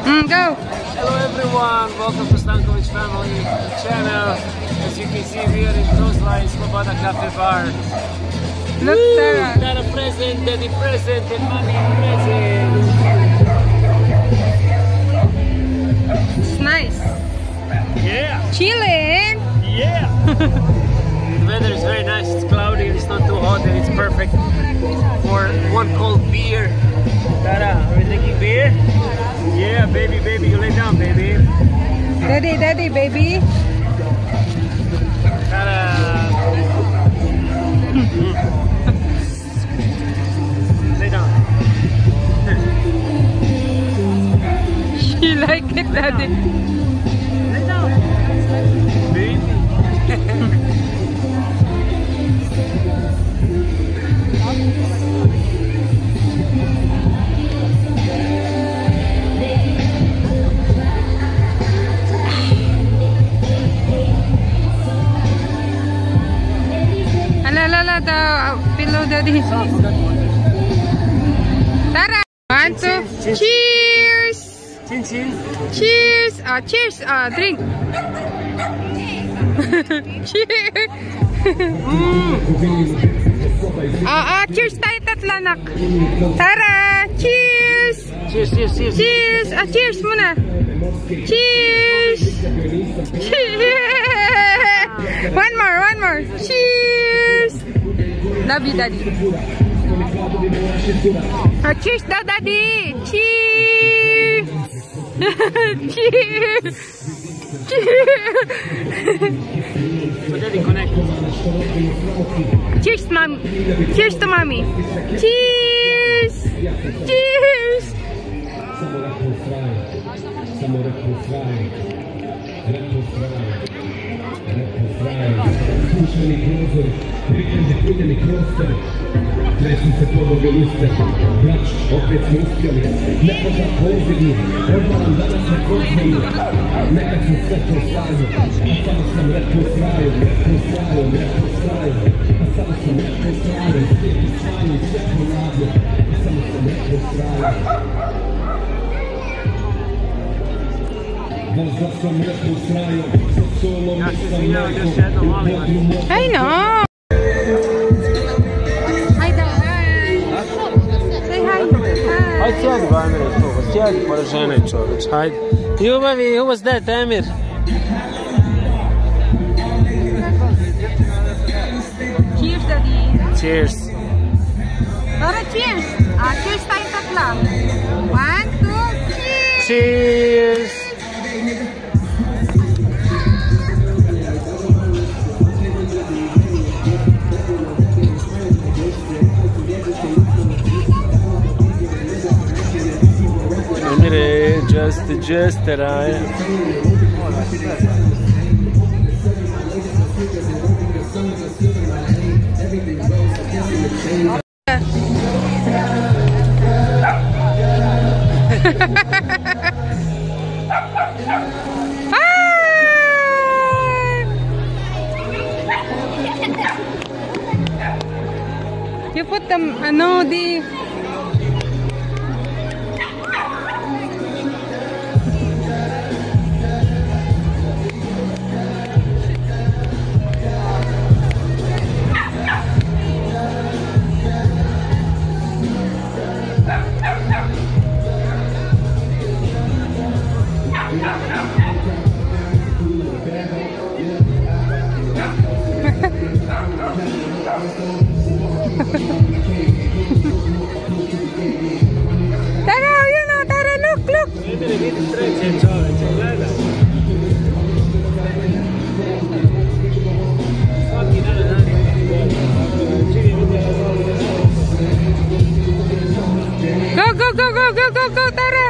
Go. Hello everyone, welcome to Stankovic Family Channel. As you can see, we are in Tuzla in Sloboda Cafe Bar. Look, Tara. Tara present, Daddy present, and Mommy present. It's nice. Yeah! Chilling. Yeah! The weather is very nice, it's cloudy, it's not too hot, and it's perfect for one cold beer. Tara, are we drinking beer? Yeah, baby, baby, you lay down, baby. Daddy, daddy, baby. Tara. Lay down. She like it, daddy. Lay down. Baby. The pillow, daddy. Tara. 1, 2. Cheers. Chin chin. Cheers. Cheers. Drink. Cheers. Cheers tayo tatlo, anak. Tara. Cheers. Cheers, cheers, cheers. Cheers. Cheers muna. Cheers. Cheers. One more. Cheers. Love you, daddy. Cheers daw, daddy. Cheers. Cheers. Cheers. So daddy, connect. Cheers, mom. Cheers to mommy. Cheers. Cheers. Tresu se podloge luste, brać, opet smo uspjeli, neko za pozivni, odmah danas ne kočaju, nekad sam sve proslavio, a samo sam retko sraju, a samo sam retko sraju, svijet sraju, sve ponavlja, a samo sam retko sraju. Možda sam retko sraju, sa solom nisam nekom, I know. Hajde sjedi, Bajmir, sjedi pored žene, čoveč, hajde. Ljubavi, who was that, Emir? Cheers, daddy. Cheers. Tara, cheers. Cheers tayo tatlo. 1, 2, cheers. Cheers. Emir, just arrived. You put them, the... Tara, yun o, Tara, look. Emir, vidi treće, čoveče, gledaj. Svaki dan radi. Go, Tara.